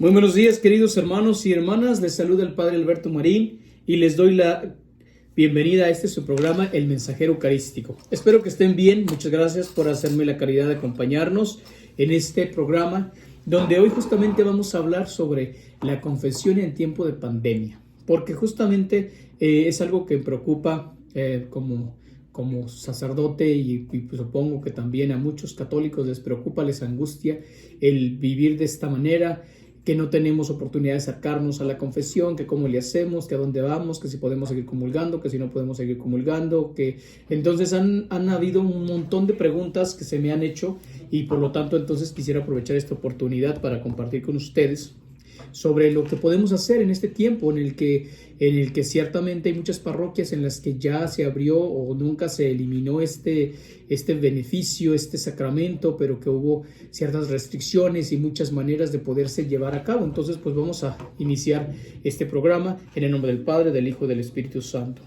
Muy buenos días, queridos hermanos y hermanas. Les saluda el Padre Alberto Marín y les doy la bienvenida a su programa, El Mensajero Eucarístico. Espero que estén bien. Muchas gracias por hacerme la caridad de acompañarnos en este programa, donde hoy justamente vamos a hablar sobre la confesión en tiempo de pandemia, porque justamente es algo que me preocupa como sacerdote y supongo que también a muchos católicos les preocupa, les angustia el vivir de esta manera, que no tenemos oportunidad de acercarnos a la confesión, que cómo le hacemos, que a dónde vamos, que si podemos seguir comulgando, que si no podemos seguir comulgando, que entonces han habido un montón de preguntas que se me han hecho y por lo tanto entonces quisiera aprovechar esta oportunidad para compartir con ustedes sobre lo que podemos hacer en este tiempo en el que ciertamente hay muchas parroquias en las que ya se abrió o nunca se eliminó este beneficio, este sacramento, pero que hubo ciertas restricciones y muchas maneras de poderse llevar a cabo. Entonces, pues vamos a iniciar este programa en el nombre del Padre, del Hijo y del Espíritu Santo.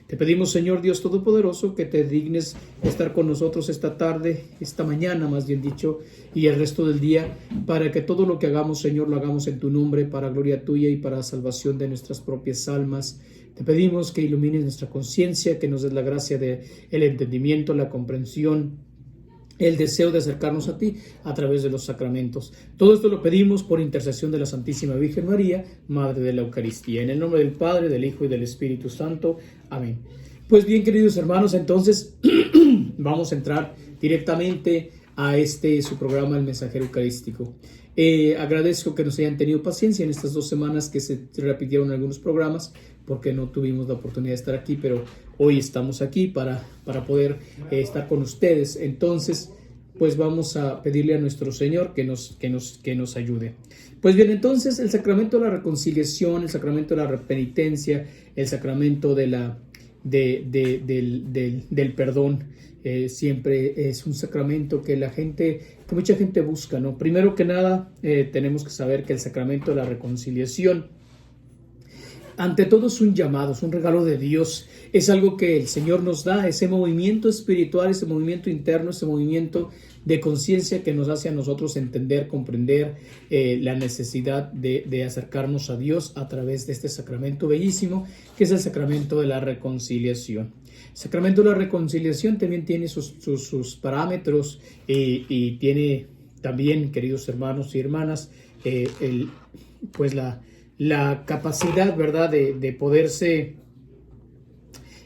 Te pedimos, Señor Dios Todopoderoso, que te dignes estar con nosotros esta tarde, esta mañana más bien dicho, y el resto del día, para que todo lo que hagamos, Señor, lo hagamos en tu nombre, para gloria tuya y para salvación de nuestras propias almas. Te pedimos que ilumines nuestra conciencia, que nos des la gracia del entendimiento, la comprensión, el deseo de acercarnos a ti a través de los sacramentos. Todo esto lo pedimos por intercesión de la Santísima Virgen María, Madre de la Eucaristía. En el nombre del Padre, del Hijo y del Espíritu Santo. Amén. Pues bien, queridos hermanos, entonces vamos a entrar directamente a su programa, El Mensajero Eucarístico. Agradezco que nos hayan tenido paciencia en estas 2 semanas que se repitieron algunos programas porque no tuvimos la oportunidad de estar aquí, pero hoy estamos aquí para poder estar con ustedes. Entonces, pues vamos a pedirle a nuestro Señor que nos ayude. Pues bien, entonces el sacramento de la reconciliación, el sacramento de la penitencia, el sacramento del perdón, siempre es un sacramento que mucha gente busca, ¿no? Primero que nada, tenemos que saber que el sacramento de la reconciliación, ante todo, es un llamado, es un regalo de Dios, es algo que el Señor nos da, ese movimiento espiritual, ese movimiento interno, ese movimiento de conciencia que nos hace a nosotros entender, comprender la necesidad de acercarnos a Dios a través de este sacramento bellísimo, que es el sacramento de la reconciliación. El sacramento de la reconciliación también tiene sus parámetros y tiene también, queridos hermanos y hermanas, la capacidad, ¿verdad?, de poderse,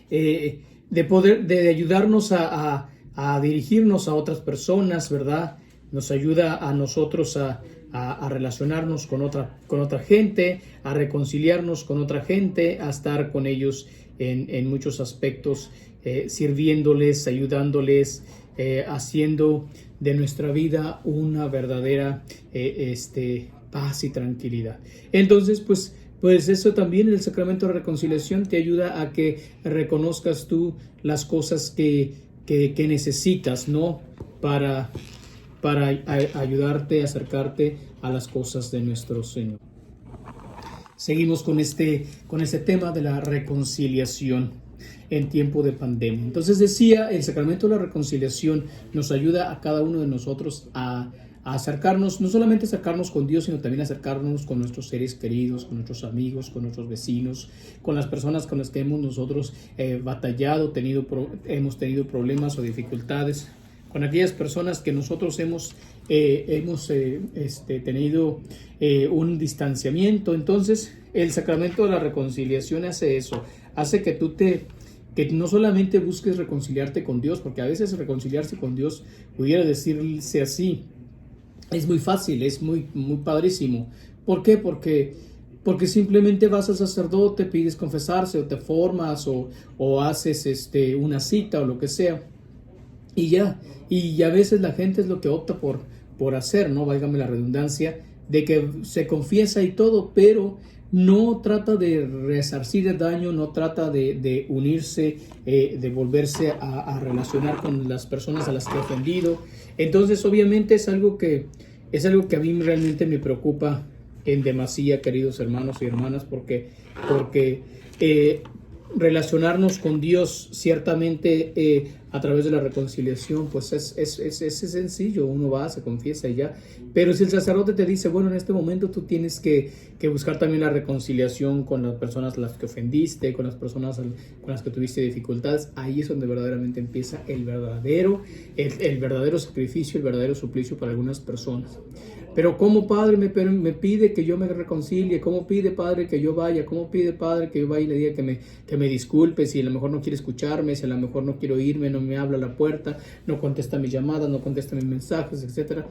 de ayudarnos a dirigirnos a otras personas, ¿verdad? Nos ayuda a nosotros a relacionarnos con otra gente, a reconciliarnos con otra gente, a estar con ellos en muchos aspectos, sirviéndoles, ayudándoles, haciendo de nuestra vida una verdadera paz y tranquilidad. Entonces, pues eso también, el sacramento de reconciliación te ayuda a que reconozcas tú las cosas que necesitas, ¿no? Para ayudarte a acercarte a las cosas de nuestro Señor. Seguimos con este tema de la reconciliación en tiempo de pandemia. Entonces decía, el sacramento de la reconciliación nos ayuda a cada uno de nosotros a acercarnos, no solamente acercarnos con Dios, sino también acercarnos con nuestros seres queridos, con nuestros amigos, con nuestros vecinos, con las personas con las que hemos nosotros batallado, hemos tenido problemas o dificultades, con aquellas personas que nosotros hemos tenido un distanciamiento. Entonces, el sacramento de la reconciliación hace eso, hace que que no solamente busques reconciliarte con Dios, porque a veces reconciliarse con Dios pudiera decirse así, es muy fácil, es muy, muy padrísimo. ¿Por qué? Porque simplemente vas al sacerdote, pides confesarse o te formas o haces una cita o lo que sea y ya. Y a veces la gente es lo que opta por hacer, ¿no? Válgame la redundancia, de que se confiesa y todo, pero no trata de resarcir el daño, no trata de unirse, de volverse a relacionar con las personas a las que ha ofendido. Entonces, obviamente es algo que a mí realmente me preocupa en demasía, queridos hermanos y hermanas, porque relacionarnos con Dios ciertamente a través de la reconciliación, pues es sencillo, uno va, se confiesa y ya. Pero si el sacerdote te dice, bueno, en este momento tú tienes que buscar también la reconciliación con las personas a las que ofendiste, con las personas con las que tuviste dificultades, ahí es donde verdaderamente empieza el verdadero sacrificio, el verdadero suplicio para algunas personas. Pero ¿cómo, Padre, me pide que yo me reconcilie? ¿Cómo pide, Padre, que yo vaya? ¿Cómo pide, Padre, que yo vaya y le diga que me disculpe? Si a lo mejor no quiere escucharme, si a lo mejor no quiero irme, no me habla a la puerta, no contesta mis llamadas, no contesta mis mensajes, etcétera.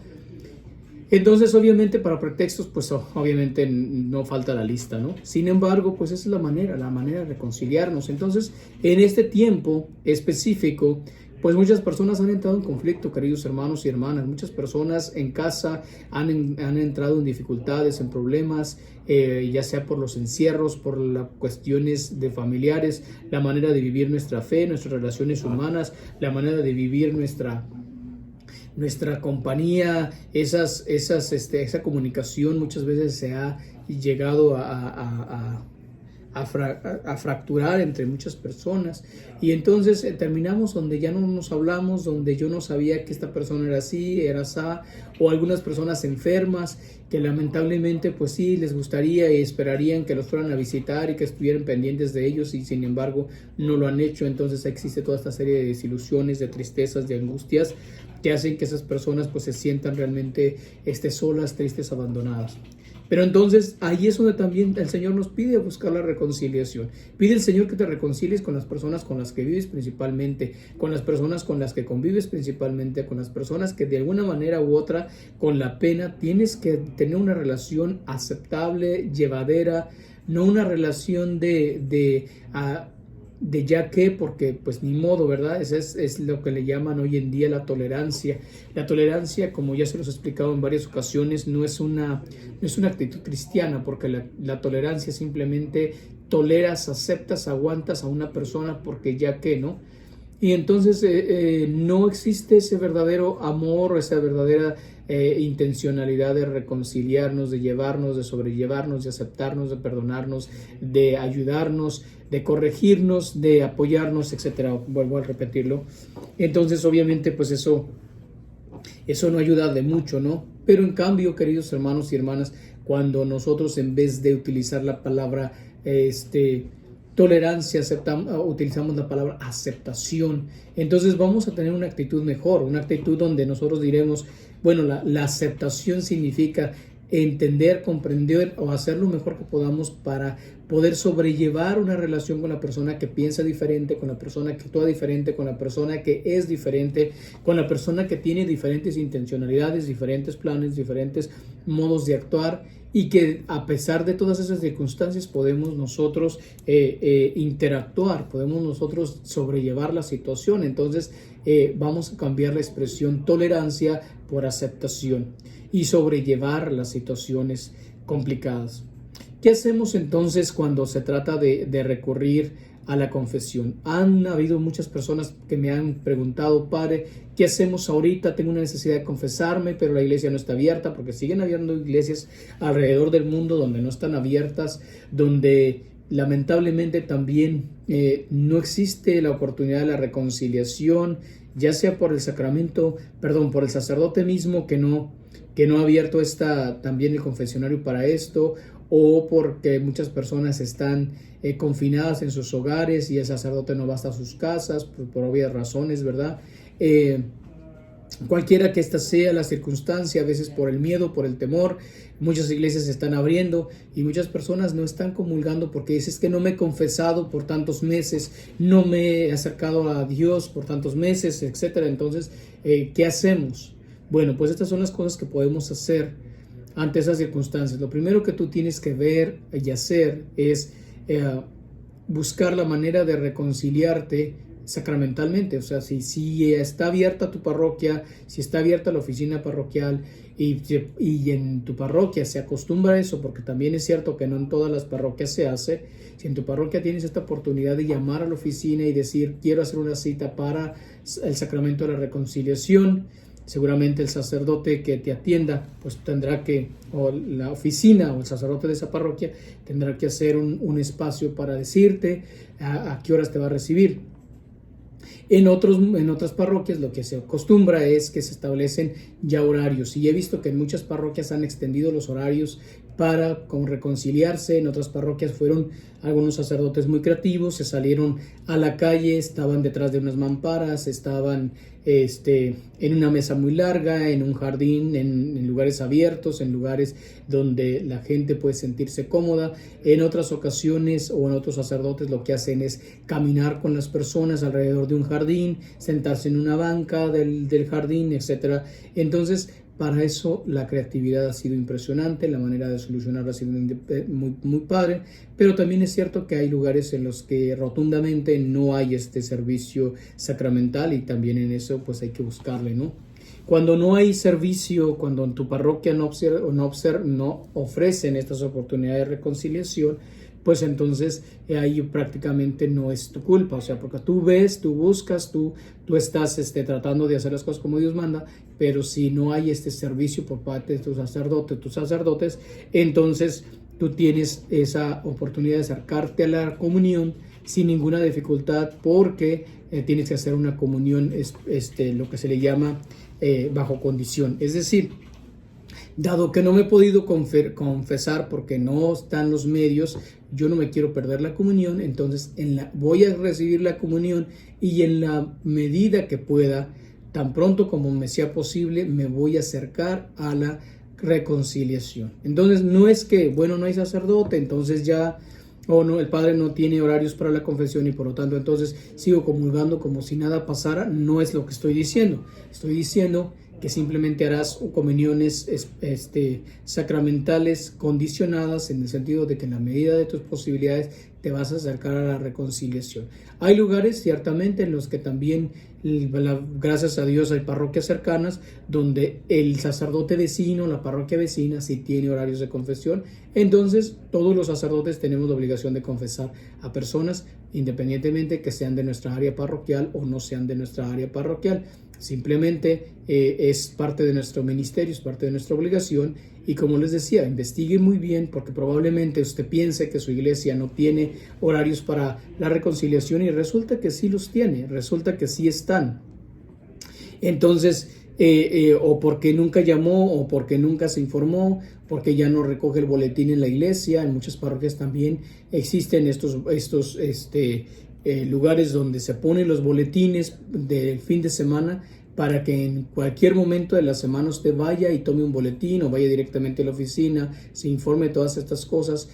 Entonces, obviamente, para pretextos, pues obviamente no falta la lista, ¿no? Sin embargo, pues esa es la manera de reconciliarnos. Entonces, en este tiempo específico, pues muchas personas han entrado en conflicto, queridos hermanos y hermanas. Muchas personas en casa han entrado en dificultades, en problemas, ya sea por los encierros, por las cuestiones de familiares, la manera de vivir nuestra fe, nuestras relaciones humanas, la manera de vivir nuestra compañía, esa comunicación muchas veces se ha llegado a fracturar entre muchas personas, y entonces terminamos donde ya no nos hablamos, donde yo no sabía que esta persona era así, era asá, o algunas personas enfermas que lamentablemente pues sí les gustaría y esperarían que los fueran a visitar y que estuvieran pendientes de ellos, y sin embargo no lo han hecho. Entonces existe toda esta serie de desilusiones, de tristezas, de angustias que hacen que esas personas pues se sientan realmente solas, tristes, abandonadas. Pero entonces ahí es donde también el Señor nos pide buscar la reconciliación. Pide el Señor que te reconcilies con las personas con las que vives principalmente, con las personas con las que convives principalmente, con las personas que de alguna manera u otra, con la pena, tienes que tener una relación aceptable, llevadera, no una relación de ya que, porque pues ni modo, ¿verdad? Es lo que le llaman hoy en día la tolerancia. La tolerancia, como ya se los he explicado en varias ocasiones, no es una actitud cristiana, porque la tolerancia simplemente toleras, aceptas, aguantas a una persona porque ya que, ¿no? Y entonces no existe ese verdadero amor, esa verdadera intencionalidad de reconciliarnos, de llevarnos, de sobrellevarnos, de aceptarnos, de perdonarnos, de ayudarnos, de corregirnos, de apoyarnos, etcétera. Vuelvo a repetirlo. Entonces, obviamente, pues eso no ayuda de mucho, ¿no? Pero en cambio, queridos hermanos y hermanas, cuando nosotros, en vez de utilizar la palabra tolerancia, utilizamos la palabra aceptación, entonces vamos a tener una actitud mejor, una actitud donde nosotros diremos, bueno, la aceptación significa entender, comprender o hacer lo mejor que podamos para poder sobrellevar una relación con la persona que piensa diferente, con la persona que actúa diferente, con la persona que es diferente, con la persona que tiene diferentes intencionalidades, diferentes planes, diferentes modos de actuar, y que a pesar de todas esas circunstancias podemos nosotros interactuar, podemos nosotros sobrellevar la situación. Entonces vamos a cambiar la expresión tolerancia por aceptación y sobrellevar las situaciones complicadas. ¿Qué hacemos entonces cuando se trata de recurrir a la confesión? Han habido muchas personas que me han preguntado, padre, ¿qué hacemos ahorita? Tengo una necesidad de confesarme, pero la iglesia no está abierta, porque siguen habiendo iglesias alrededor del mundo donde no están abiertas, donde lamentablemente también no existe la oportunidad de la reconciliación, ya sea por el por el sacerdote mismo que no ha abierto también el confesionario para esto, o porque muchas personas están confinadas en sus hogares y el sacerdote no va hasta sus casas por obvias razones, ¿verdad? Cualquiera que esta sea la circunstancia, a veces por el miedo, por el temor, muchas iglesias se están abriendo y muchas personas no están comulgando porque dicen, es que no me he confesado por tantos meses, no me he acercado a Dios por tantos meses, etcétera. Entonces, ¿qué hacemos? Bueno, pues estas son las cosas que podemos hacer ante esas circunstancias. Lo primero que tú tienes que ver y hacer es buscar la manera de reconciliarte sacramentalmente. O sea, si está abierta tu parroquia, si está abierta la oficina parroquial y en tu parroquia se acostumbra a eso, porque también es cierto que no en todas las parroquias se hace. Si en tu parroquia tienes esta oportunidad de llamar a la oficina y decir, quiero hacer una cita para el sacramento de la reconciliación, seguramente el sacerdote que te atienda, pues tendrá que, o la oficina o el sacerdote de esa parroquia, tendrá que hacer un espacio para decirte a qué horas te va a recibir. En otras parroquias lo que se acostumbra es que se establecen ya horarios, y he visto que en muchas parroquias han extendido los horarios para reconciliarse. En otras parroquias fueron algunos sacerdotes muy creativos, se salieron a la calle, estaban detrás de unas mamparas, estaban en una mesa muy larga, en un jardín, en lugares abiertos, en lugares donde la gente puede sentirse cómoda. En otras ocasiones o en otros sacerdotes lo que hacen es caminar con las personas alrededor de un jardín, sentarse en una banca del jardín, etc. Entonces, para eso la creatividad ha sido impresionante, la manera de solucionarlo ha sido muy, muy padre, pero también es cierto que hay lugares en los que rotundamente no hay este servicio sacramental, y también en eso pues hay que buscarle, ¿no? Cuando no hay servicio, cuando en tu parroquia no ofrecen estas oportunidades de reconciliación, pues entonces ahí prácticamente no es tu culpa, o sea, porque tú ves, tú buscas, tú estás tratando de hacer las cosas como Dios manda, pero si no hay este servicio por parte de tus sacerdotes, entonces tú tienes esa oportunidad de acercarte a la comunión sin ninguna dificultad, porque tienes que hacer una comunión, lo que se le llama bajo condición, es decir, dado que no me he podido confesar porque no están los medios, yo no me quiero perder la comunión, entonces voy a recibir la comunión, y en la medida que pueda, tan pronto como me sea posible, me voy a acercar a la reconciliación. Entonces no es que, bueno, no hay sacerdote, entonces ya, o no, el padre no tiene horarios para la confesión y por lo tanto entonces sigo comulgando como si nada pasara. No es lo que estoy diciendo. Estoy diciendo que simplemente harás comuniones sacramentales condicionadas, en el sentido de que en la medida de tus posibilidades te vas a acercar a la reconciliación. Hay lugares ciertamente en los que también, gracias a Dios, hay parroquias cercanas donde el sacerdote vecino, la parroquia vecina, sí tiene horarios de confesión. Entonces todos los sacerdotes tenemos la obligación de confesar a personas, independientemente que sean de nuestra área parroquial o no sean de nuestra área parroquial. Simplemente es parte de nuestro ministerio, es parte de nuestra obligación, y como les decía, investigue muy bien, porque probablemente usted piense que su iglesia no tiene horarios para la reconciliación y resulta que sí los tiene, resulta que sí están. Entonces, o porque nunca llamó, o porque nunca se informó, porque ya no recoge el boletín en la iglesia. En muchas parroquias también existen estos lugares donde se ponen los boletines del fin de semana, para que en cualquier momento de la semana usted vaya y tome un boletín, o vaya directamente a la oficina, se informe de todas estas cosas.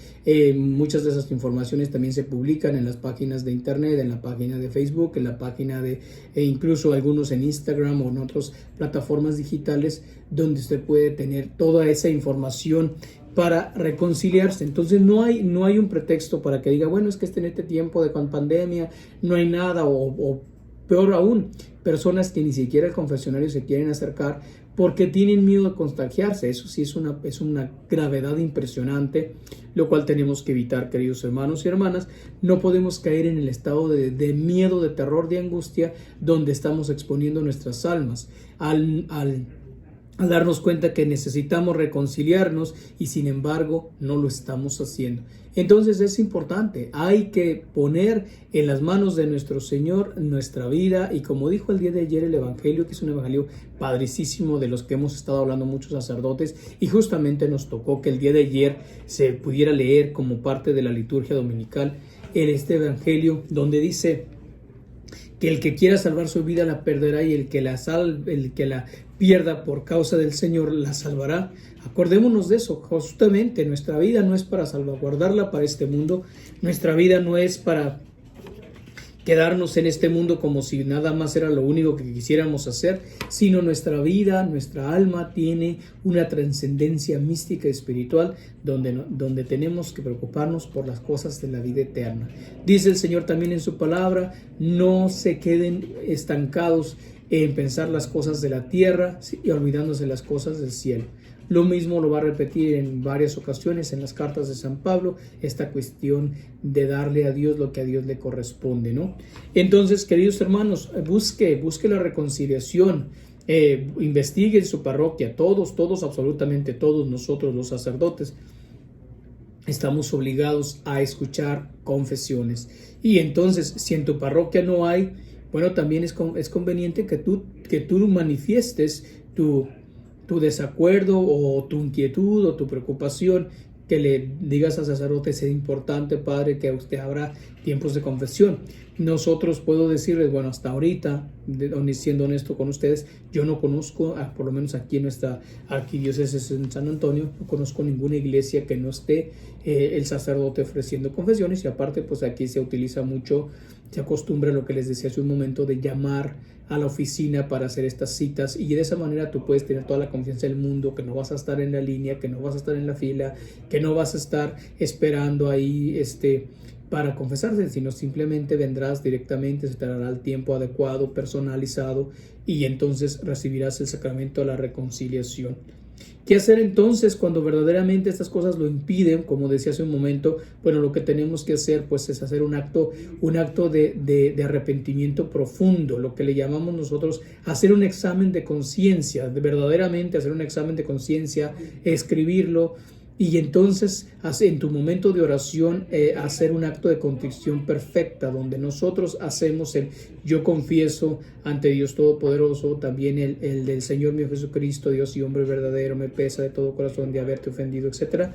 Muchas de esas informaciones también se publican en las páginas de internet, en la página de Facebook, en la página incluso algunos en Instagram o en otras plataformas digitales, donde usted puede tener toda esa información para reconciliarse. Entonces no hay un pretexto para que diga, bueno, es que en este tiempo de pandemia no hay nada, o peor aún, personas que ni siquiera al confesionario se quieren acercar porque tienen miedo de contagiarse. Eso sí es una gravedad impresionante, lo cual tenemos que evitar, queridos hermanos y hermanas. No podemos caer en el estado de miedo, de terror, de angustia, donde estamos exponiendo nuestras almas al darnos cuenta que necesitamos reconciliarnos y sin embargo no lo estamos haciendo. Entonces es importante, hay que poner en las manos de nuestro Señor nuestra vida, y como dijo el día de ayer el Evangelio, que es un Evangelio padricísimo, de los que hemos estado hablando muchos sacerdotes, y justamente nos tocó que el día de ayer se pudiera leer como parte de la liturgia dominical en este Evangelio, donde dice que el que quiera salvar su vida la perderá, y el que la pierda por causa del Señor la salvará. Acordémonos de eso. Justamente nuestra vida no es para salvaguardarla para este mundo, nuestra vida no es para quedarnos en este mundo como si nada más era lo único que quisiéramos hacer, sino nuestra vida, nuestra alma tiene una trascendencia mística y espiritual donde tenemos que preocuparnos por las cosas de la vida eterna. Dice el Señor también en su palabra, no se queden estancados en pensar las cosas de la tierra y olvidándose las cosas del cielo. Lo mismo lo va a repetir en varias ocasiones en las cartas de San Pablo, esta cuestión de darle a Dios lo que a Dios le corresponde, ¿no? Entonces, queridos hermanos, busque la reconciliación. investigue en su parroquia, todos, absolutamente todos nosotros los sacerdotes, estamos obligados a escuchar confesiones. Y entonces, si en tu parroquia no hay, bueno, también es conveniente que tú manifiestes tu desacuerdo o tu inquietud o tu preocupación, que le digas al sacerdote: es importante, padre, que usted abra tiempos de confesión. Nosotros, puedo decirles, bueno, hasta ahorita, siendo honesto con ustedes, yo no conozco, por lo menos aquí en nuestra arquidiócesis en San Antonio, no conozco ninguna iglesia que no esté el sacerdote ofreciendo confesiones. Y aparte, pues aquí se utiliza mucho, se acostumbra lo que les decía hace un momento, de llamar a la oficina para hacer estas citas, y de esa manera tú puedes tener toda la confianza del mundo, que no vas a estar en la línea, que no vas a estar en la fila, que no vas a estar esperando ahí para confesarse, sino simplemente vendrás directamente, se te dará el tiempo adecuado, personalizado, y entonces recibirás el sacramento de la reconciliación. ¿Qué hacer entonces cuando verdaderamente estas cosas lo impiden? Como decía hace un momento, bueno, lo que tenemos que hacer pues es hacer un acto de arrepentimiento profundo, lo que le llamamos nosotros hacer un examen de conciencia, de verdaderamente hacer un examen de conciencia, escribirlo, y entonces en tu momento de oración hacer un acto de contrición perfecta, donde nosotros hacemos el yo confieso ante Dios Todopoderoso, también el del Señor mío Jesucristo, Dios y hombre verdadero, me pesa de todo corazón de haberte ofendido, etcétera.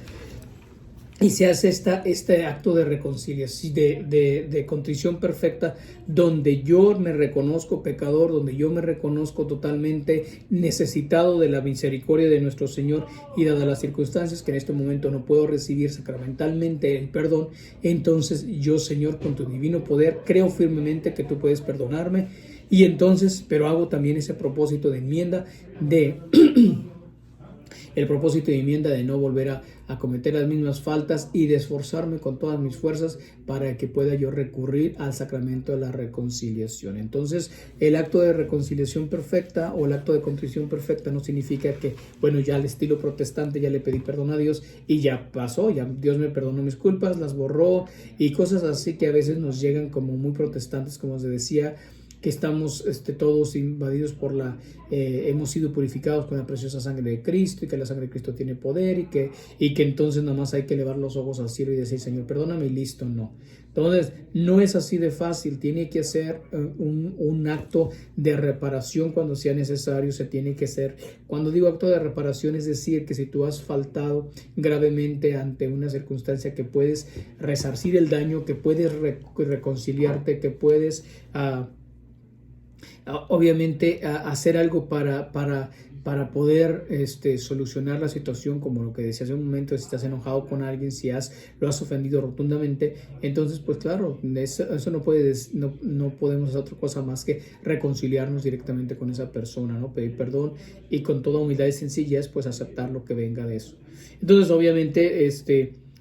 Y se hace este acto de reconciliación, de contrición perfecta, donde yo me reconozco pecador, donde yo me reconozco totalmente necesitado de la misericordia de nuestro Señor, y dadas las circunstancias que en este momento no puedo recibir sacramentalmente el perdón, entonces yo, Señor, con tu divino poder, creo firmemente que tú puedes perdonarme. Y entonces, pero hago también ese propósito de enmienda el propósito de enmienda de no volver a cometer las mismas faltas, y de esforzarme con todas mis fuerzas para que pueda yo recurrir al sacramento de la reconciliación. Entonces, el acto de reconciliación perfecta o el acto de contrición perfecta no significa que, bueno, ya al estilo protestante ya le pedí perdón a Dios y ya pasó, ya Dios me perdonó mis culpas, las borró, y cosas así que a veces nos llegan como muy protestantes, como se decía, que estamos todos invadidos por hemos sido purificados con la preciosa sangre de Cristo, y que la sangre de Cristo tiene poder, y que entonces nada más hay que elevar los ojos al cielo y decir: Señor, perdóname, y listo. No. Entonces, no es así de fácil. Tiene que ser un acto de reparación cuando sea necesario. Se tiene que ser, cuando digo acto de reparación, es decir, que si tú has faltado gravemente ante una circunstancia, que puedes resarcir el daño, que puedes reconciliarte, que puedes obviamente hacer algo para poder solucionar la situación, como lo que decía hace un momento. Si estás enojado con alguien, si lo has ofendido rotundamente, entonces pues claro, eso no podemos hacer otra cosa más que reconciliarnos directamente con esa persona, ¿no? Pedir perdón, y con toda humildad y sencillez pues aceptar lo que venga de eso. Entonces obviamente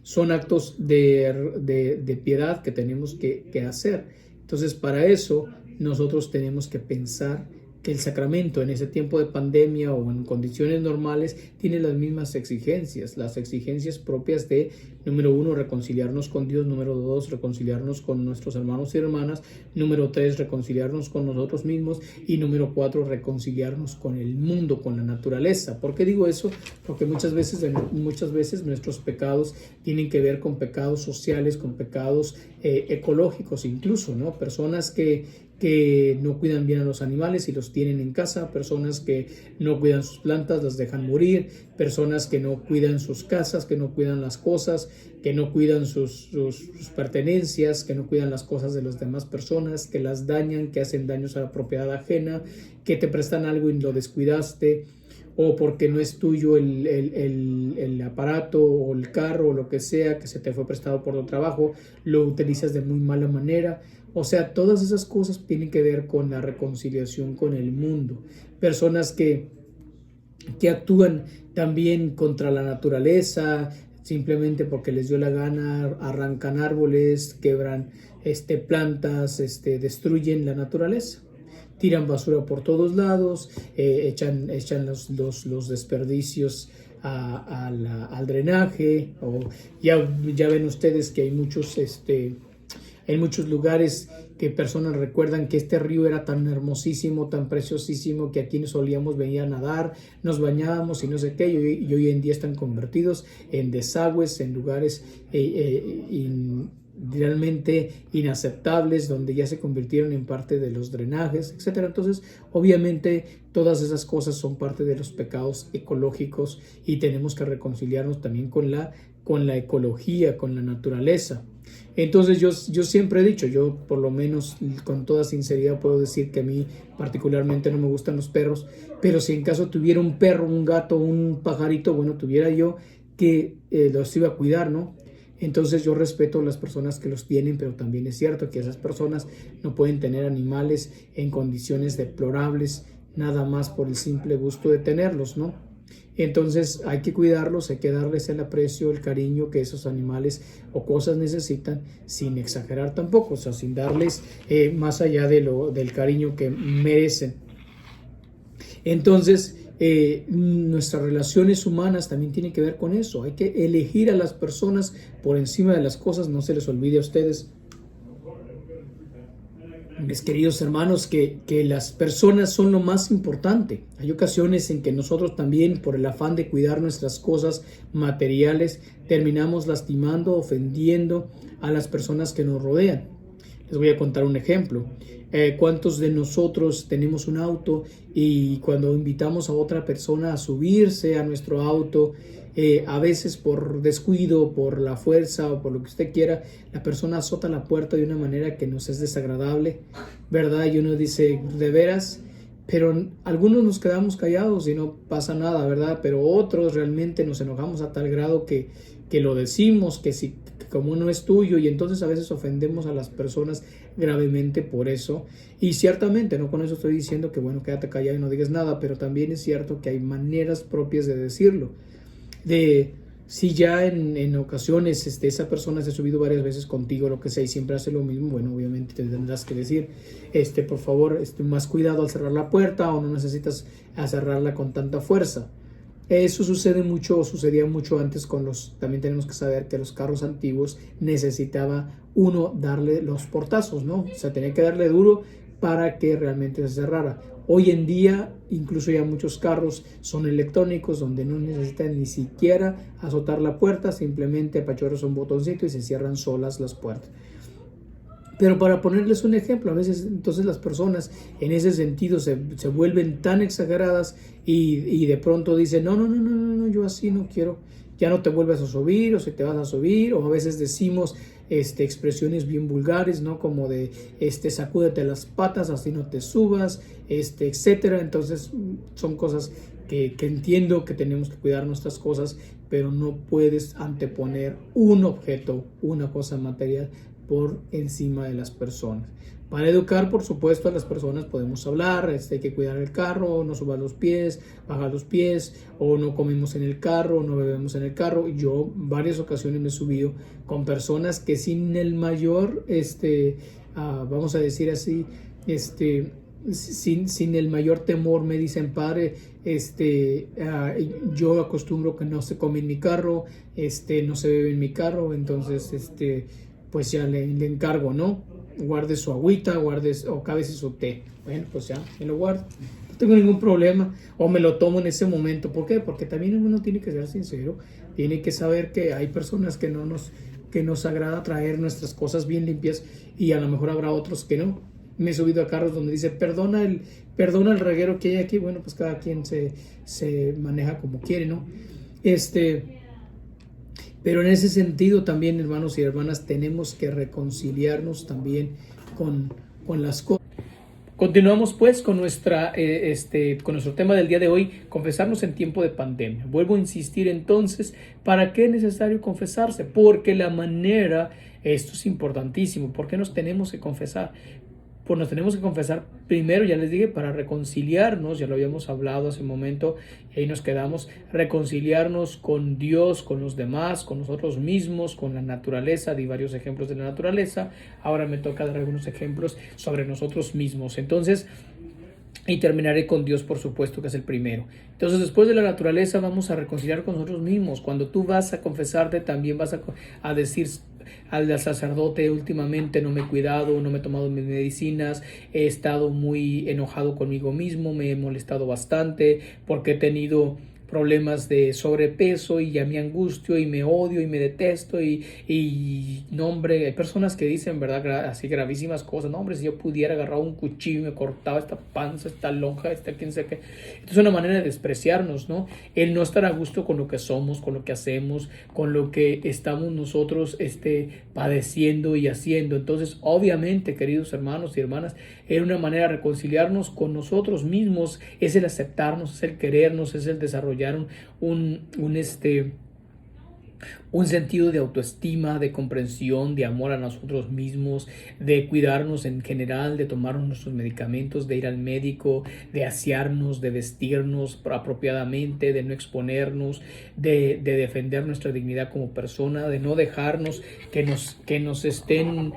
son actos de piedad que tenemos que hacer. Entonces, para eso nosotros tenemos que pensar que el sacramento en ese tiempo de pandemia o en condiciones normales tiene las mismas exigencias, las exigencias propias de, número 1, reconciliarnos con Dios; número 2, reconciliarnos con nuestros hermanos y hermanas; número 3, reconciliarnos con nosotros mismos; y número 4, reconciliarnos con el mundo, con la naturaleza. ¿Por qué digo eso? Porque muchas veces nuestros pecados tienen que ver con pecados sociales, con pecados ecológicos incluso, ¿no? Personas que no cuidan bien a los animales y los tienen en casa, personas que no cuidan sus plantas, las dejan morir, personas que no cuidan sus casas, que no cuidan las cosas, que no cuidan sus pertenencias, que no cuidan las cosas de las demás personas, que las dañan, que hacen daños a la propiedad ajena, que te prestan algo y lo descuidaste, o porque no es tuyo el aparato o el carro o lo que sea, que se te fue prestado por tu trabajo, lo utilizas de muy mala manera. O sea, todas esas cosas tienen que ver con la reconciliación con el mundo. Personas que actúan también contra la naturaleza, simplemente porque les dio la gana, arrancan árboles, quebran plantas, destruyen la naturaleza. Tiran basura por todos lados, echan los desperdicios al drenaje, o ya ven ustedes que hay muchos En muchos lugares que personas recuerdan que este río era tan hermosísimo, tan preciosísimo, que aquí nos solíamos venir a nadar, nos bañábamos y no sé qué, y hoy en día están convertidos en desagües, en lugares realmente inaceptables, donde ya se convirtieron en parte de los drenajes, etcétera. Entonces, obviamente, todas esas cosas son parte de los pecados ecológicos y tenemos que reconciliarnos también con la ecología, con la naturaleza. Entonces yo siempre he dicho, yo por lo menos con toda sinceridad puedo decir que a mí particularmente no me gustan los perros, pero si en caso tuviera un perro, un gato, un pajarito, bueno, tuviera yo que los iba a cuidar, ¿no? Entonces yo respeto a las personas que los tienen, pero también es cierto que esas personas no pueden tener animales en condiciones deplorables, nada más por el simple gusto de tenerlos, ¿no? Entonces hay que cuidarlos, hay que darles el aprecio, el cariño que esos animales o cosas necesitan, sin exagerar tampoco, o sea, sin darles más allá del cariño que merecen. Entonces, nuestras relaciones humanas también tienen que ver con eso. Hay que elegir a las personas por encima de las cosas. No se les olvide a ustedes, mis queridos hermanos, que las personas son lo más importante. Hay ocasiones en que nosotros también, por el afán de cuidar nuestras cosas materiales, terminamos lastimando, ofendiendo a las personas que nos rodean. Les voy a contar un ejemplo. ¿Cuántos de nosotros tenemos un auto y cuando invitamos a otra persona a subirse a nuestro auto, a veces por descuido, por la fuerza o por lo que usted quiera, la persona azota la puerta de una manera que nos es desagradable, ¿verdad? Y uno dice, ¿de veras? Pero algunos nos quedamos callados y no pasa nada, ¿verdad? Pero otros realmente nos enojamos a tal grado que lo decimos, que si como no es tuyo, y entonces a veces ofendemos a las personas gravemente por eso. Y ciertamente, no con eso estoy diciendo que bueno, quédate callado y no digas nada, pero también es cierto que hay maneras propias de decirlo. Si ya en ocasiones esa persona se ha subido varias veces contigo, lo que sea, y siempre hace lo mismo, bueno, obviamente te tendrás que decir, por favor, más cuidado al cerrar la puerta, o no necesitas cerrarla con tanta fuerza. Eso sucedía mucho antes también tenemos que saber que los carros antiguos necesitaba uno darle los portazos, ¿no? O sea, tenía que darle duro para que realmente se cerrara. Hoy en día, incluso ya muchos carros son electrónicos, donde no necesitan ni siquiera azotar la puerta, simplemente apachurras un botoncito y se cierran solas las puertas. Pero para ponerles un ejemplo, a veces entonces las personas en ese sentido se vuelven tan exageradas y de pronto dicen, no, yo así no quiero, ya no te vuelves a subir, o si te vas a subir, o a veces decimos expresiones bien vulgares, ¿no? Como de sacúdete las patas, así no te subas, etcétera. Entonces son cosas que entiendo que tenemos que cuidar nuestras cosas, pero no puedes anteponer un objeto, una cosa material, por encima de las personas. Para educar, por supuesto, a las personas podemos hablar, hay que cuidar el carro, no subas los pies, baja los pies, o no comemos en el carro, no bebemos en el carro. Yo varias ocasiones me he subido con personas que sin el mayor, vamos a decir así, sin el mayor temor me dicen, padre, yo acostumbro que no se come en mi carro, no se bebe en mi carro, entonces, pues ya le encargo, ¿no? Guarde su agüita, o cábese su té. Bueno, pues ya, me lo guardo. No tengo ningún problema. O me lo tomo en ese momento. ¿Por qué? Porque también uno tiene que ser sincero. Tiene que saber que hay personas que nos agrada traer nuestras cosas bien limpias, y a lo mejor habrá otros que no. Me he subido a carros donde dice, perdona el reguero que hay aquí. Bueno, pues cada quien se maneja como quiere, ¿no? Pero en ese sentido también, hermanos y hermanas, tenemos que reconciliarnos también con las cosas. Continuamos pues con nuestro tema del día de hoy, confesarnos en tiempo de pandemia. Vuelvo a insistir entonces, ¿para qué es necesario confesarse? Porque esto es importantísimo, ¿por qué nos tenemos que confesar? Pues nos tenemos que confesar primero, ya les dije, para reconciliarnos, ya lo habíamos hablado hace un momento, y ahí nos quedamos, reconciliarnos con Dios, con los demás, con nosotros mismos, con la naturaleza. Di varios ejemplos de la naturaleza, ahora me toca dar algunos ejemplos sobre nosotros mismos. Entonces, y terminaré con Dios, por supuesto, que es el primero. Entonces, después de la naturaleza, vamos a reconciliar con nosotros mismos. Cuando tú vas a confesarte, también vas a decir, al sacerdote últimamente, no me he cuidado, no me he tomado mis medicinas, he estado muy enojado conmigo mismo, me he molestado bastante porque he tenido problemas de sobrepeso y ya me angustio y me odio y me detesto y no, hombre, hay personas que dicen, ¿verdad? Así gravísimas cosas. No, hombre, si yo pudiera agarrar un cuchillo y me cortaba esta panza, esta lonja, esta quién sé qué. Esto es una manera de despreciarnos, ¿no? El no estar a gusto con lo que somos, con lo que hacemos, con lo que estamos nosotros padeciendo y haciendo. Entonces, obviamente, queridos hermanos y hermanas, es una manera de reconciliarnos con nosotros mismos, es el aceptarnos, es el querernos, es el desarrollar un sentido de autoestima, de comprensión, de amor a nosotros mismos, de cuidarnos en general, de tomarnos nuestros medicamentos, de ir al médico, de asearnos, de vestirnos apropiadamente, de no exponernos, de defender nuestra dignidad como persona, de no dejarnos que nos estén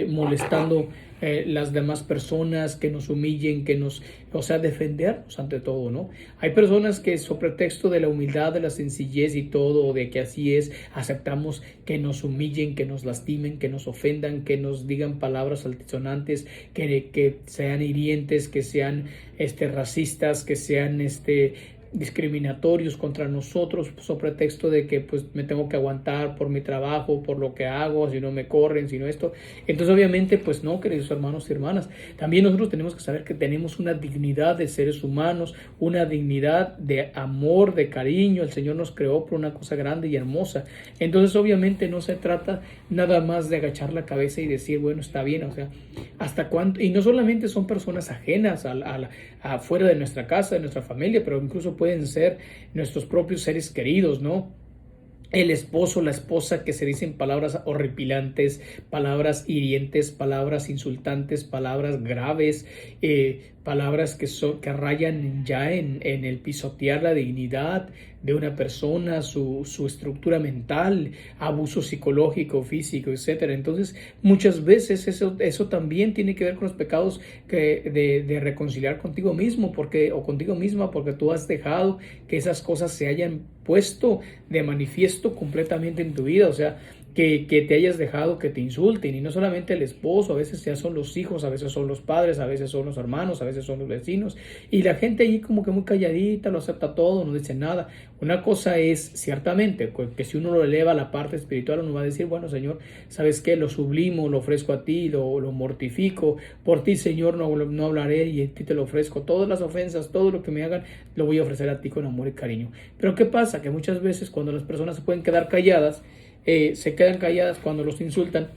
molestando las demás personas, que nos humillen, defendernos ante todo, ¿no? Hay personas que sobre pretexto de la humildad, de la sencillez y todo, o de que así es, aceptamos que nos humillen, que nos lastimen, que nos ofendan, que nos digan palabras altisonantes, que sean hirientes, que sean racistas, que sean discriminatorios contra nosotros, sobre pretexto de que pues me tengo que aguantar por mi trabajo, por lo que hago, si no me corren, si no esto. Entonces obviamente pues no, queridos hermanos y hermanas, también nosotros tenemos que saber que tenemos una dignidad de seres humanos, una dignidad de amor, de cariño. El Señor nos creó por una cosa grande y hermosa. Entonces obviamente no se trata nada más de agachar la cabeza y decir, bueno, está bien, o sea, hasta cuánto. Y no solamente son personas ajenas afuera de nuestra casa, de nuestra familia, pero incluso pueden ser nuestros propios seres queridos, ¿no? El esposo, la esposa, que se dicen palabras horripilantes, palabras hirientes, palabras insultantes, palabras graves, palabras que rayan ya en el pisotear la dignidad de una persona, su estructura mental, abuso psicológico, físico, etcétera. Entonces, muchas veces eso también tiene que ver con los pecados de reconciliar contigo mismo o contigo misma, porque tú has dejado que esas cosas se hayan puesto de manifiesto completamente en tu vida. O sea, que te hayas dejado que te insulten, y no solamente el esposo, a veces ya son los hijos, a veces son los padres, a veces son los hermanos, a veces son los vecinos, y la gente allí como que muy calladita, lo acepta todo, no dice nada. Una cosa es ciertamente que si uno lo eleva a la parte espiritual, uno va a decir, bueno, Señor, ¿sabes qué? Lo sublimo, lo ofrezco a ti, lo mortifico, por ti, Señor, no hablaré, y a ti te lo ofrezco, todas las ofensas, todo lo que me hagan, lo voy a ofrecer a ti con amor y cariño. Pero ¿qué pasa? Que muchas veces cuando las personas se pueden quedar calladas, se quedan calladas cuando los insultan,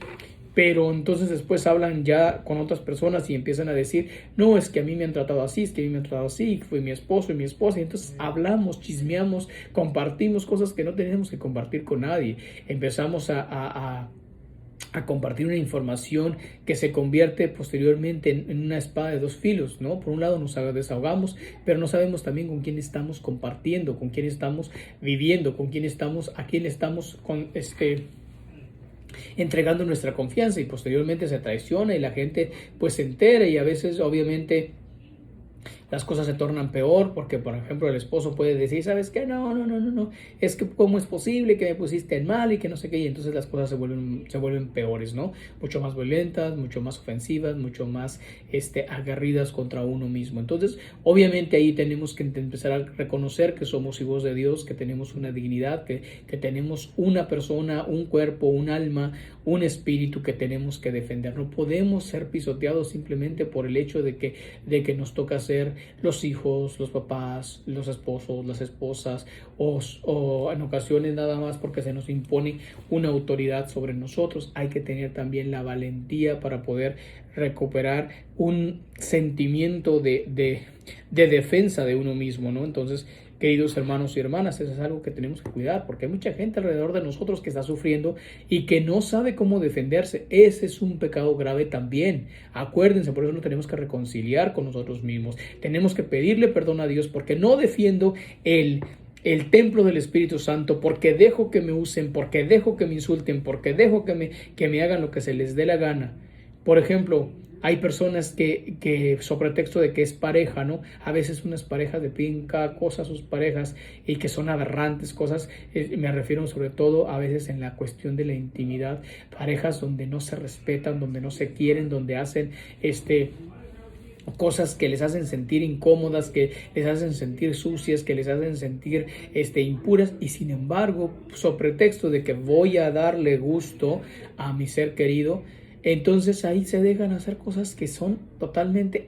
pero entonces después hablan ya con otras personas y empiezan a decir, no, es que a mí me han tratado así, es que a mí me han tratado así, fue mi esposo y mi esposa, y entonces hablamos, chismeamos, compartimos cosas que no tenemos que compartir con nadie. Empezamos a compartir una información que se convierte posteriormente en una espada de dos filos, ¿no? Por un lado nos desahogamos, pero no sabemos también con quién estamos compartiendo, con quién estamos viviendo, a quién estamos entregando nuestra confianza, y posteriormente se traiciona y la gente pues se entera, y a veces obviamente las cosas se tornan peor, porque por ejemplo el esposo puede decir, ¿sabes qué? No, es que cómo es posible que me pusiste en mal y que no sé qué, y entonces las cosas se vuelven peores, ¿no? Mucho más violentas, mucho más ofensivas, mucho más aguerridas contra uno mismo. Entonces obviamente ahí tenemos que empezar a reconocer que somos hijos de Dios, que tenemos una dignidad, que tenemos una persona, un cuerpo, un alma, un espíritu que tenemos que defender. No podemos ser pisoteados simplemente por el hecho de que nos toca ser los hijos, los papás, los esposos, las esposas, o en ocasiones nada más porque se nos impone una autoridad sobre nosotros. Hay que tener también la valentía para poder recuperar un sentimiento de defensa de uno mismo, ¿no? Entonces, queridos hermanos y hermanas, eso es algo que tenemos que cuidar, porque hay mucha gente alrededor de nosotros que está sufriendo y que no sabe cómo defenderse. Ese es un pecado grave también. Acuérdense, por eso nos tenemos que reconciliar con nosotros mismos. Tenemos que pedirle perdón a Dios, porque no defiendo el templo del Espíritu Santo, porque dejo que me usen, porque dejo que me insulten, porque dejo que me hagan lo que se les dé la gana. Por ejemplo, Hay personas que sobre pretexto de que es pareja, ¿no? A veces unas parejas de piden cada cosa a sus parejas y que son aberrantes cosas. Me refiero sobre todo a veces en la cuestión de la intimidad. Parejas donde no se respetan, donde no se quieren, donde hacen cosas que les hacen sentir incómodas, que les hacen sentir sucias, que les hacen sentir impuras, y sin embargo, sobre pretexto de que voy a darle gusto a mi ser querido, entonces ahí se dejan hacer cosas que son totalmente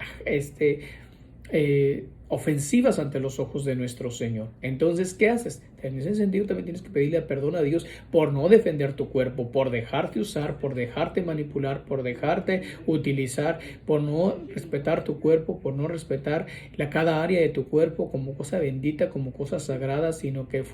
ofensivas ante los ojos de nuestro Señor. Entonces, ¿qué haces? En ese sentido también tienes que pedirle perdón a Dios por no defender tu cuerpo, por dejarte usar, por dejarte manipular, por dejarte utilizar, por no respetar tu cuerpo, por no respetar cada área de tu cuerpo como cosa bendita, como cosa sagrada, sino que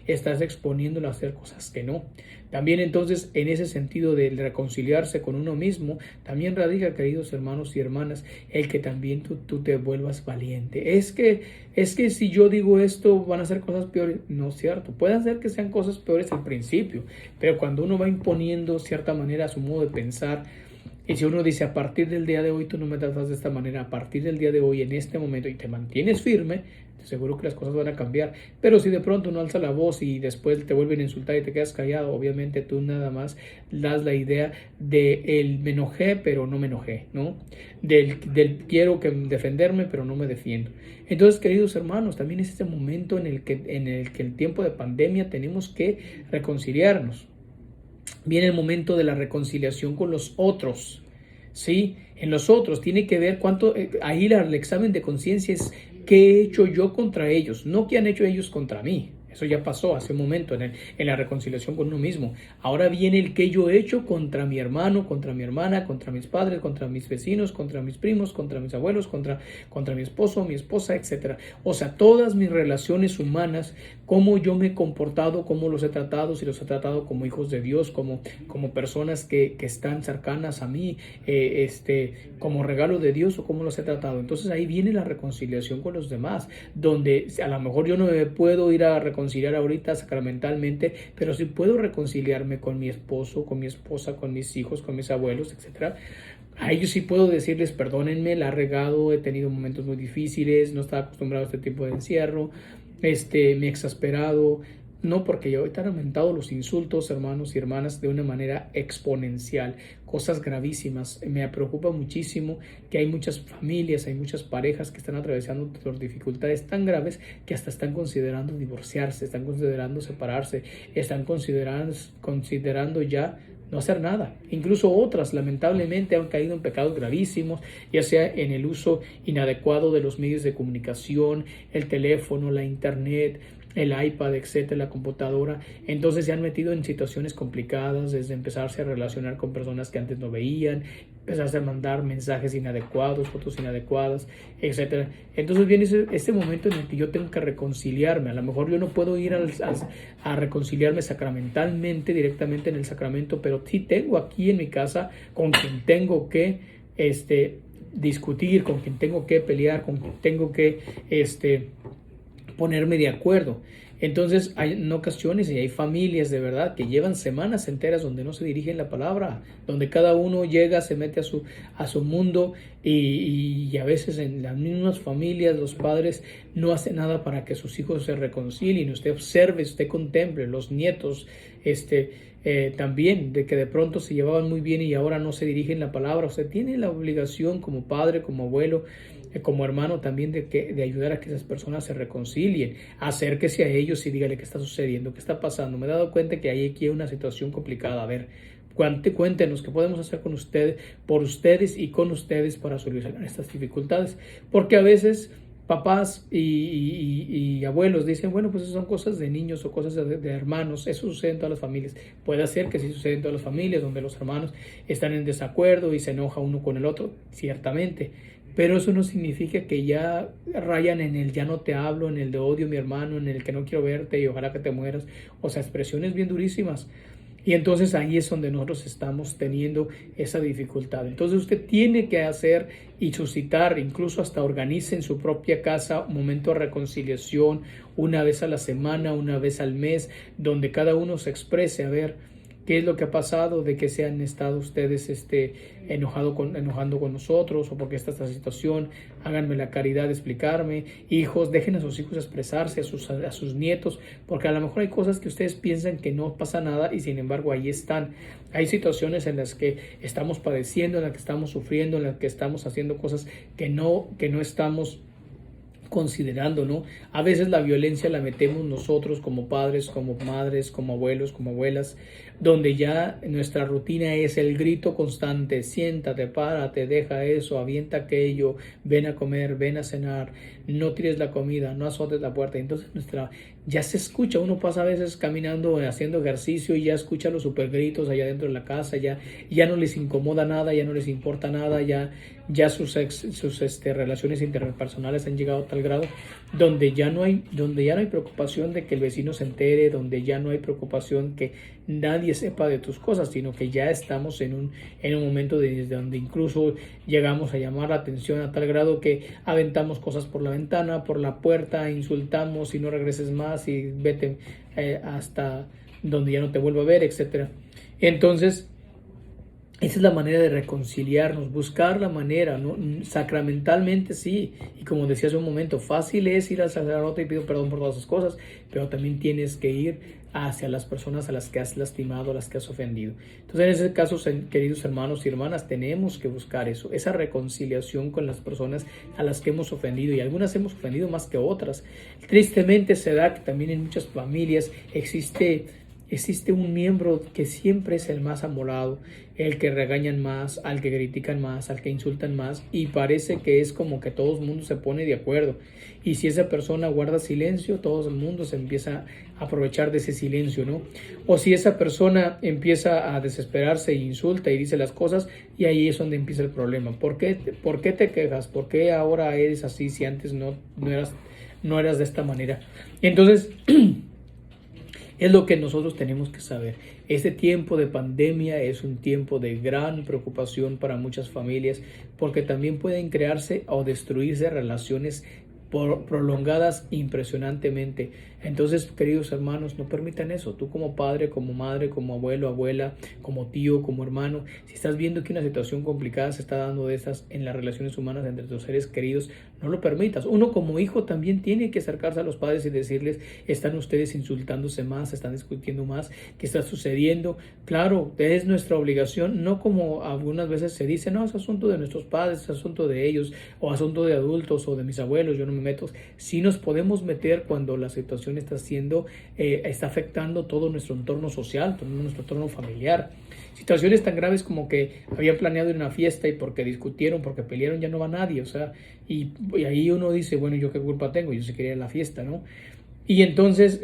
estás exponiéndolo a hacer cosas que no. También entonces, en ese sentido de reconciliarse con uno mismo, también radica, queridos hermanos y hermanas, el que también tú te vuelvas valiente. Es que si yo digo esto, van a ser cosas peores. No es cierto. Pueden ser que sean cosas peores al principio, pero cuando uno va imponiendo cierta manera a su modo de pensar, y si uno dice, a partir del día de hoy tú no me tratas de esta manera, a partir del día de hoy, en este momento, y te mantienes firme, te seguro que las cosas van a cambiar. Pero si de pronto uno alza la voz y después te vuelven a insultar y te quedas callado, obviamente tú nada más das la idea de me enojé, pero no me enojé, ¿no? Del quiero defenderme, pero no me defiendo. Entonces, queridos hermanos, también es este momento en el que el tiempo de pandemia tenemos que reconciliarnos. Viene el momento de la reconciliación con los otros, ¿sí? En los otros tiene que ver ahí el examen de conciencia es qué he hecho yo contra ellos, no qué han hecho ellos contra mí. Eso ya pasó hace un momento en la reconciliación con uno mismo. Ahora viene el que yo he hecho contra mi hermano, contra mi hermana, contra mis padres, contra mis vecinos, contra mis primos, contra mis abuelos, contra mi esposo, mi esposa, etc. O sea, todas mis relaciones humanas, cómo yo me he comportado, cómo los he tratado, si los he tratado como hijos de Dios, como personas que están cercanas a mí, como regalo de Dios, o cómo los he tratado. Entonces ahí viene la reconciliación con los demás, donde a lo mejor yo no me puedo ir a reconciliar ahorita sacramentalmente, pero sí puedo reconciliarme con mi esposo, con mi esposa, con mis hijos, con mis abuelos, etc. A ellos sí puedo decirles, perdónenme, la he regado, he tenido momentos muy difíciles, no estaba acostumbrado a este tipo de encierro, me he exasperado. No, porque ya ahorita han aumentado los insultos, hermanos y hermanas, de una manera exponencial, cosas gravísimas. Me preocupa muchísimo que hay muchas familias, hay muchas parejas que están atravesando por dificultades tan graves que hasta están considerando divorciarse, están considerando separarse, están considerando ya no hacer nada. Incluso otras, lamentablemente, han caído en pecados gravísimos, ya sea en el uso inadecuado de los medios de comunicación, el teléfono, la internet, el iPad, etcétera, la computadora. Entonces se han metido en situaciones complicadas, desde empezarse a relacionar con personas que antes no veían, empezarse a mandar mensajes inadecuados, fotos inadecuadas, etcétera. Entonces viene este momento en el que yo tengo que reconciliarme. A lo mejor yo no puedo ir a reconciliarme sacramentalmente, directamente en el sacramento, pero sí tengo aquí en mi casa con quien tengo que discutir, con quien tengo que pelear, con quien tengo que ponerme de acuerdo. Entonces hay en ocasiones y hay familias de verdad que llevan semanas enteras donde no se dirigen la palabra, donde cada uno llega, se mete a su mundo y a veces en las mismas familias los padres no hacen nada para que sus hijos se reconcilien. Usted observe, usted contemple, los nietos también, de que de pronto se llevaban muy bien y ahora no se dirigen la palabra. Usted tiene la obligación como padre, como abuelo, como hermano también de ayudar a que esas personas se reconcilien. Acérquese a ellos y dígale qué está sucediendo, qué está pasando. Me he dado cuenta que hay aquí una situación complicada. A ver, cuéntenos qué podemos hacer con ustedes, por ustedes y con ustedes para solucionar estas dificultades. Porque a veces papás y abuelos dicen, bueno, pues eso son cosas de niños o cosas de hermanos, eso sucede en todas las familias. Puede ser que sí sucede en todas las familias donde los hermanos están en desacuerdo y se enoja uno con el otro, ciertamente, pero eso no significa que ya rayan en el ya no te hablo, en el de odio mi hermano, en el que no quiero verte y ojalá que te mueras, o sea, expresiones bien durísimas. Y entonces ahí es donde nosotros estamos teniendo esa dificultad. Entonces usted tiene que hacer y suscitar, incluso hasta organice en su propia casa un momento de reconciliación, una vez a la semana, una vez al mes, donde cada uno se exprese, a ver, qué es lo que ha pasado, de que se han estado ustedes enojando con nosotros, o por qué está esta situación. Háganme la caridad de explicarme. Hijos, dejen a sus hijos expresarse, a sus nietos, porque a lo mejor hay cosas que ustedes piensan que no pasa nada y sin embargo ahí están. Hay situaciones en las que estamos padeciendo, en las que estamos sufriendo, en las que estamos haciendo cosas que no estamos considerando, ¿no? A veces la violencia la metemos nosotros como padres, como madres, como abuelos, como abuelas, donde ya nuestra rutina es el grito constante: siéntate, párate, deja eso, avienta aquello, ven a comer, ven a cenar, no tires la comida, no azotes la puerta. Entonces ya se escucha, uno pasa a veces caminando, haciendo ejercicio, y ya escucha los super gritos allá dentro de la casa, ya no les incomoda nada, ya no les importa nada, ya sus relaciones interpersonales han llegado a tal grado donde ya no hay preocupación de que el vecino se entere, donde ya no hay preocupación que nadie sepa de tus cosas, sino que ya estamos en un momento desde donde incluso llegamos a llamar la atención a tal grado que aventamos cosas por la ventana, por la puerta, insultamos y no regreses más y vete hasta donde ya no te vuelvo a ver, etcétera. Entonces, esa es la manera de reconciliarnos, buscar la manera, ¿no? Sacramentalmente sí, y como decía hace un momento, fácil es ir al sacerdote y pido perdón por todas esas cosas, pero también tienes que ir hacia las personas a las que has lastimado, a las que has ofendido. Entonces, en ese caso, queridos hermanos y hermanas, tenemos que buscar eso, esa reconciliación con las personas a las que hemos ofendido, y algunas hemos ofendido más que otras. Tristemente se da que también en muchas familias existe un miembro que siempre es el más amolado, el que regañan más, al que critican más, al que insultan más, y parece que es como que todo el mundo se pone de acuerdo. Y si esa persona guarda silencio, todo el mundo se empieza a aprovechar de ese silencio, ¿no? O si esa persona empieza a desesperarse e insulta y dice las cosas, y ahí es donde empieza el problema. ¿Por qué te quejas? ¿Por qué ahora eres así si antes no eras de esta manera? Entonces, es lo que nosotros tenemos que saber. Este tiempo de pandemia es un tiempo de gran preocupación para muchas familias, porque también pueden crearse o destruirse relaciones prolongadas impresionantemente. Entonces, queridos hermanos, no permitan eso. Tú como padre, como madre, como abuelo, abuela, como tío, como hermano, si estás viendo que una situación complicada se está dando de esas en las relaciones humanas entre tus seres queridos, no lo permitas. Uno como hijo también tiene que acercarse a los padres y decirles: están ustedes insultándose más, están discutiendo más, ¿qué está sucediendo? Claro, es nuestra obligación, no como algunas veces se dice: no, es asunto de nuestros padres, es asunto de ellos, o asunto de adultos o de mis abuelos, yo no me meto. Sí nos podemos meter cuando la situación está afectando todo nuestro entorno social, todo nuestro entorno familiar. Situaciones tan graves como que habían planeado ir a una fiesta y porque discutieron, porque pelearon, ya no va nadie, o sea, y ahí uno dice: bueno, ¿yo qué culpa tengo? Yo sí quería ir a la fiesta, ¿no? Y entonces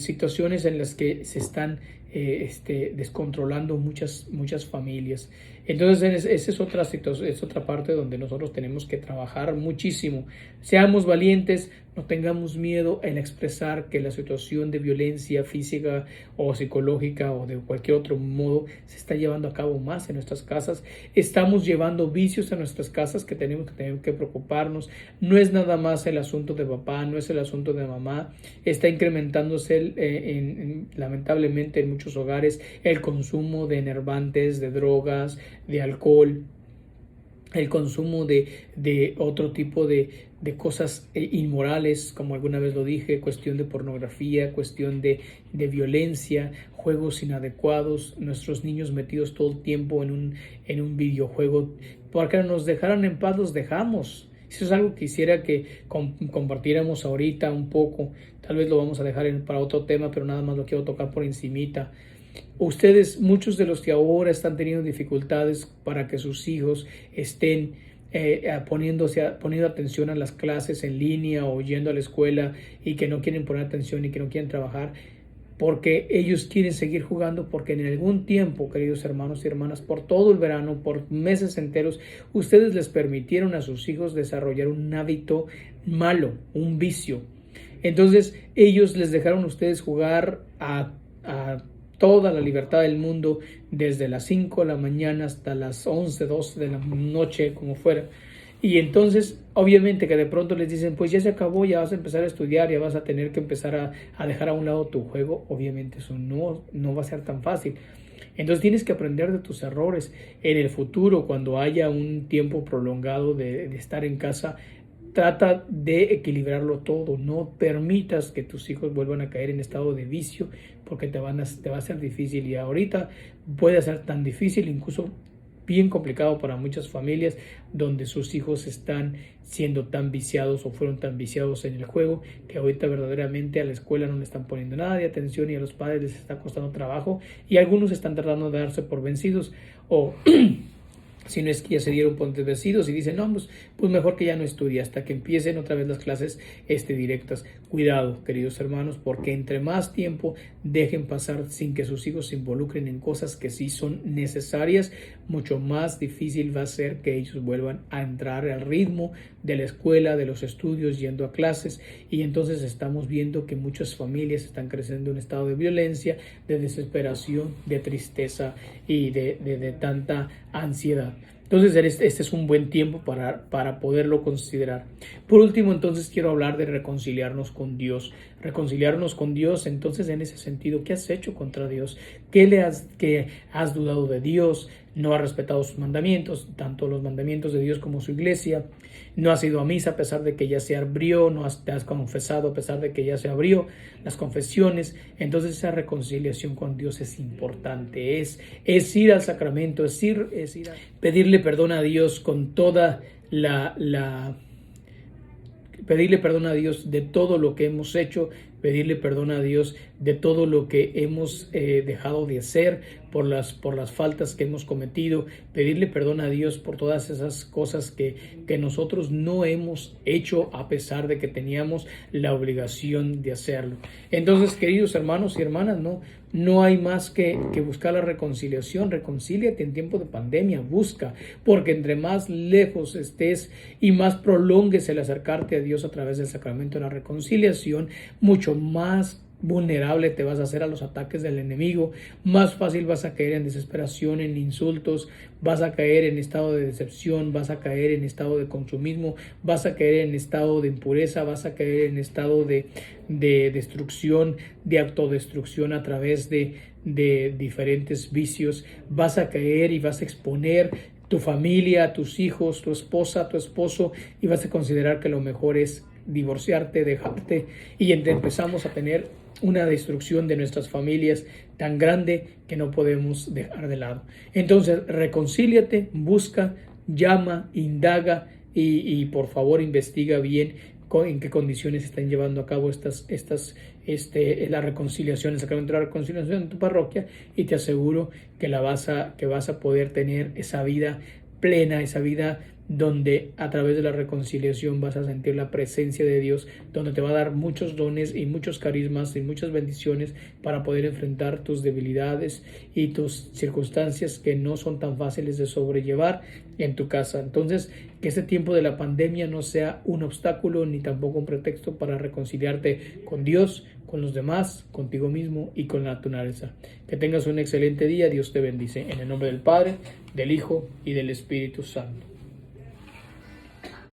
situaciones en las que se están descontrolando muchas familias. Entonces esa es otra situación, es otra parte donde nosotros tenemos que trabajar muchísimo. Seamos valientes, no tengamos miedo en expresar que la situación de violencia física o psicológica o de cualquier otro modo se está llevando a cabo más en nuestras casas. Estamos llevando vicios a nuestras casas que tenemos que preocuparnos. No es nada más el asunto de papá, no es el asunto de mamá. Está incrementándose lamentablemente en muchos hogares el consumo de enervantes, de drogas, de alcohol, el consumo de otro tipo de cosas inmorales, como alguna vez lo dije, cuestión de pornografía, cuestión de violencia, juegos inadecuados, nuestros niños metidos todo el tiempo en un videojuego. Porque nos dejaran en paz, los dejamos. Eso es algo que quisiera que compartiéramos ahorita un poco. Tal vez lo vamos a dejar para otro tema, pero nada más lo quiero tocar por encimita. Ustedes, muchos de los que ahora están teniendo dificultades para que sus hijos estén poniendo atención a las clases en línea o yendo a la escuela, y que no quieren poner atención y que no quieren trabajar porque ellos quieren seguir jugando, porque en algún tiempo, queridos hermanos y hermanas, por todo el verano, por meses enteros, ustedes les permitieron a sus hijos desarrollar un hábito malo, un vicio. Entonces ellos les dejaron a ustedes jugar a toda la libertad del mundo, desde las 5 de la mañana hasta las 11, 12 de la noche, como fuera. Y entonces, obviamente que de pronto les dicen: pues ya se acabó, ya vas a empezar a estudiar, ya vas a tener que empezar a dejar a un lado tu juego. Obviamente eso no va a ser tan fácil. Entonces tienes que aprender de tus errores. En el futuro, cuando haya un tiempo prolongado de estar en casa, trata de equilibrarlo todo. No permitas que tus hijos vuelvan a caer en estado de vicio, porque te va a ser difícil. Y ahorita puede ser tan difícil, incluso bien complicado para muchas familias, donde sus hijos están siendo tan viciados o fueron tan viciados en el juego, que ahorita verdaderamente a la escuela no le están poniendo nada de atención y a los padres les está costando trabajo, y algunos están tratando de darse por vencidos, o si no es que ya se dieron por vencidos y dicen, no, pues mejor que ya no estudie hasta que empiecen otra vez las clases directas. Cuidado, queridos hermanos, porque entre más tiempo dejen pasar sin que sus hijos se involucren en cosas que sí son necesarias, mucho más difícil va a ser que ellos vuelvan a entrar al ritmo de la escuela, de los estudios, yendo a clases. Y entonces estamos viendo que muchas familias están creciendo en un estado de violencia, de desesperación, de tristeza y de tanta ansiedad. Entonces este es un buen tiempo para poderlo considerar. Por último, entonces quiero hablar de reconciliarnos con Dios. Reconciliarnos con Dios, entonces en ese sentido, ¿qué has hecho contra Dios? ¿Qué has dudado de Dios? No has respetado sus mandamientos, tanto los mandamientos de Dios como su iglesia. No has ido a misa a pesar de que ya se abrió, te has confesado a pesar de que ya se abrió las confesiones. Entonces esa reconciliación con Dios es importante, es ir al sacramento, es ir a pedirle perdón a Dios con toda pedirle perdón a Dios de todo lo que hemos hecho, pedirle perdón a Dios de todo lo que hemos dejado de hacer, por las faltas que hemos cometido, pedirle perdón a Dios por todas esas cosas que nosotros no hemos hecho a pesar de que teníamos la obligación de hacerlo. Entonces, queridos hermanos y hermanas, no hay más que buscar la reconciliación. Reconcíliate en tiempo de pandemia, busca, porque entre más lejos estés y más prolongues el acercarte a Dios a través del sacramento de la reconciliación, mucho más vulnerable te vas a hacer a los ataques del enemigo, más fácil vas a caer en desesperación, en insultos, vas a caer en estado de decepción, vas a caer en estado de consumismo, vas a caer en estado de impureza, vas a caer en estado de destrucción, de autodestrucción a través de diferentes vicios, vas a caer y vas a exponer tu familia, tus hijos, tu esposa, tu esposo, y vas a considerar que lo mejor es divorciarte, dejarte, y empezamos a tener una destrucción de nuestras familias tan grande que no podemos dejar de lado. Entonces, reconcíliate, busca, llama, indaga y por favor investiga bien en qué condiciones están llevando a cabo la reconciliación, el sacramento de la reconciliación en tu parroquia, y te aseguro que vas a poder tener esa vida plena, esa vida donde a través de la reconciliación vas a sentir la presencia de Dios, donde te va a dar muchos dones y muchos carismas y muchas bendiciones para poder enfrentar tus debilidades y tus circunstancias que no son tan fáciles de sobrellevar en tu casa. Entonces, que este tiempo de la pandemia no sea un obstáculo ni tampoco un pretexto para reconciliarte con Dios, con los demás, contigo mismo y con la naturaleza. Que tengas un excelente día. Dios te bendice. En el nombre del Padre, del Hijo y del Espíritu Santo.